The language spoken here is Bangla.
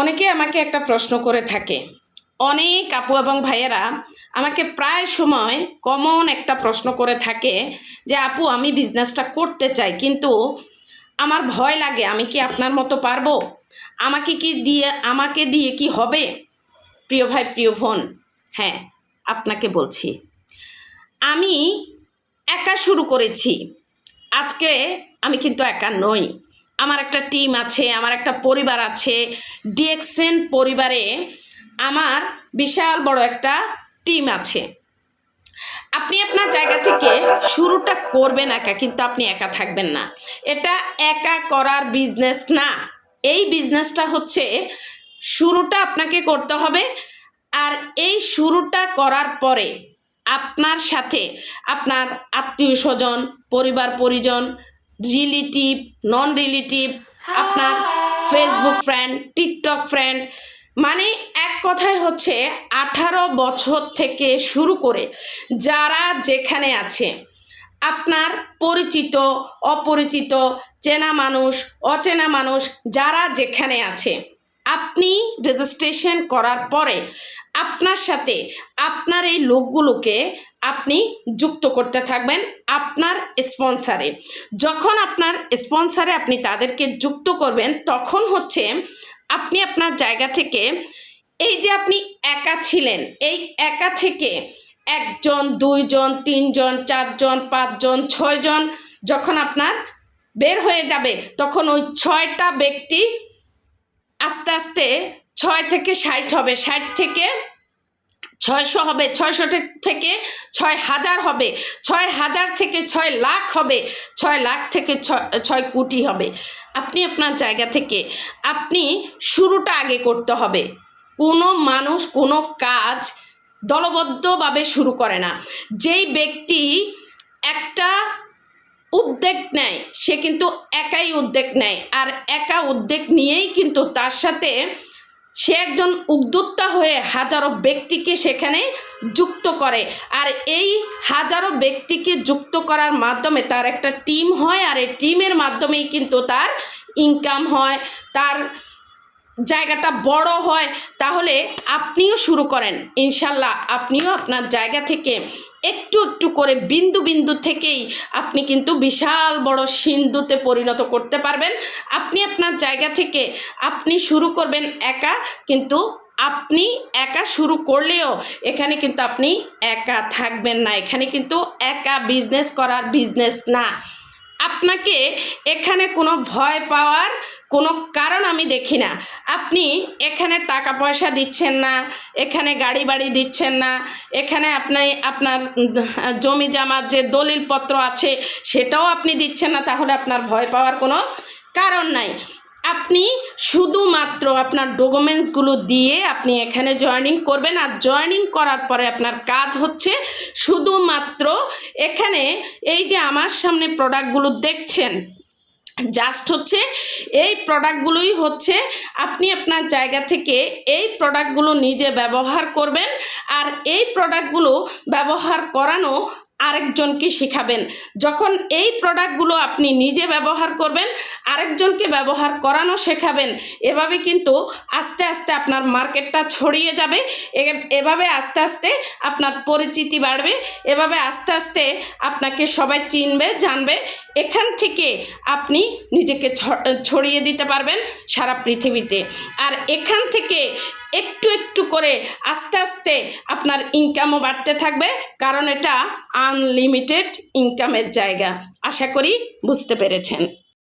অনেকে আমাকে একটা প্রশ্ন করে থাকে, অনেক আপু এবং ভাইয়েরা আমাকে প্রায় সময় কমন একটা প্রশ্ন করে থাকে যে আপু আমি বিজনেসটা করতে চাই, কিন্তু আমার ভয় লাগে, আমি কি আপনার মতো পারবো? আমাকে দিয়ে কি হবে? প্রিয় ভাই, প্রিয় বোন, হ্যাঁ, আপনাকে বলছি, আমি একা শুরু করেছি। আজকে আমি কিন্তু একা নই, আমার একটা টিম আছে, আমার একটা পরিবার আছে। ডিএক্সএন পরিবারে আমার বিশাল বড় একটা টিম আছে। আপনি আপনার জায়গা থেকে শুরুটা করবেন একা, কিন্তু আপনি একা থাকবেন না। এটা একা করার বিজনেস না, এই বিজনেসটা হচ্ছে শুরুটা আপনাকে করতে হবে। আর এই শুরুটা করার পরে আপনার সাথে আপনার আত্মীয় স্বজন, পরিবার পরিজন, রিলেটিভ, নন রিলেটিভ, আপনার ফেসবুক ফ্রেন্ড, টিকটক ফ্রেন্ড, মানে এক কথায় হচ্ছে 18 বছর থেকে শুরু করে যারা যেখানে আছে, আপনার পরিচিত, অপরিচিত, চেনা মানুষ, অচেনা মানুষ, যারা যেখানে আছে, আপনি রেজিস্ট্রেশন করার পরে আপনার সাথে আপনার এই লোকগুলোকে আপনি যুক্ত করতে থাকবেন আপনার স্পন্সারে। যখন আপনার স্পন্সারে আপনি তাদেরকে যুক্ত করবেন, তখন হচ্ছে আপনি আপনার জায়গা থেকে, এই যে আপনি একা ছিলেন, এই একা থেকে 1 জন, 2 জন, 3 জন, 4 জন, 5 জন, 6 জন যখন আপনার বের হয়ে যাবে, তখন ওই 6টা ব্যক্তি আস্তে আস্তে 6 থেকে 60 হবে, 60 থেকে 600 হবে, 600 থেকে 6000 হবে, 6000 থেকে 6 লাখ হবে, 6 লাখ থেকে 6 কোটি হবে। আপনি আপনার জায়গা থেকে আপনি শুরুটা আগে করতে হবে। কোনো মানুষ কোনো কাজ দলবদ্ধভাবে শুরু করে না। যেই ব্যক্তি একটা উদ্যোগ নেয়, সে কিন্তু একাই উদ্যোগ নেয়, আর একা উদ্যোগ নিয়েই কিন্তু তার সাথে সে একজন উদ্যোক্তা হয়ে হাজারো ব্যক্তিকে সেখানে যুক্ত করে। আর এই হাজারো ব্যক্তিকে যুক্ত করার মাধ্যমে তার একটা টিম হয়, আর এই টিমের মাধ্যমেই কিন্তু তার ইনকাম হয়, তার জায়গাটা বড় হয়। তাহলে আপনিও শুরু করেন, ইনশাল্লাহ আপনিও আপনার জায়গা থেকে একটু একটু করে, বিন্দু বিন্দু থেকেই আপনি কিন্তু বিশাল বড় সিন্ধুতে পরিণত করতে পারবেন। আপনি আপনার জায়গা থেকে আপনি শুরু করবেন একা, কিন্তু আপনি একা শুরু করলেও এখানে কিন্তু আপনি একা থাকবেন না। এখানে কিন্তু একা বিজনেস করার বিজনেস না। আপনাকে এখানে কোনো ভয় পাওয়ার কোনো কারণ আমি দেখি না। আপনি এখানে টাকা পয়সা দিচ্ছেন না, এখানে গাড়ি বাড়ি দিচ্ছেন না, এখানে আপনি আপনার জমি জামার যে দলিলপত্র আছে সেটাও আপনি দিচ্ছেন না, তাহলে আপনার ভয় পাওয়ার কোনো কারণ নাই। আপনি শুধুমাত্র আপনার ডকুমেন্টসগুলো দিয়ে আপনি এখানে জয়েনিং করবেন। আর জয়েনিং করার পরে আপনার কাজ হচ্ছে শুধুমাত্র এখানে এই যে আমার সামনে প্রোডাক্টগুলো দেখছেন, জাস্ট হচ্ছে এই প্রোডাক্টগুলোই হচ্ছে আপনি আপনার জায়গা থেকে এই প্রোডাক্টগুলো নিজে ব্যবহার করবেন। আর এই প্রোডাক্টগুলো ব্যবহার করানো আরেকজনকে শেখাবেন। যখন এই প্রোডাক্টগুলো আপনি নিজে ব্যবহার করবেন, আরেকজনকে ব্যবহার করানো শেখাবেন, এভাবে কিন্তু আস্তে আস্তে আপনার মার্কেটটা ছড়িয়ে যাবে। এভাবে আস্তে আস্তে আপনার পরিচিতি বাড়বে, এভাবে আস্তে আস্তে আপনাকে সবাই চিনবে, জানবে। এখান থেকে আপনি নিজেকে ছড়িয়ে দিতে পারবেন সারা পৃথিবীতে। আর এখান থেকে একটু একটু করে আস্তে আস্তে আপনার ইনকামও বাড়তে থাকবে, কারণ এটা আনলিমিটেড ইনকামের জায়গা। আশা করি বুঝতে পেরেছেন।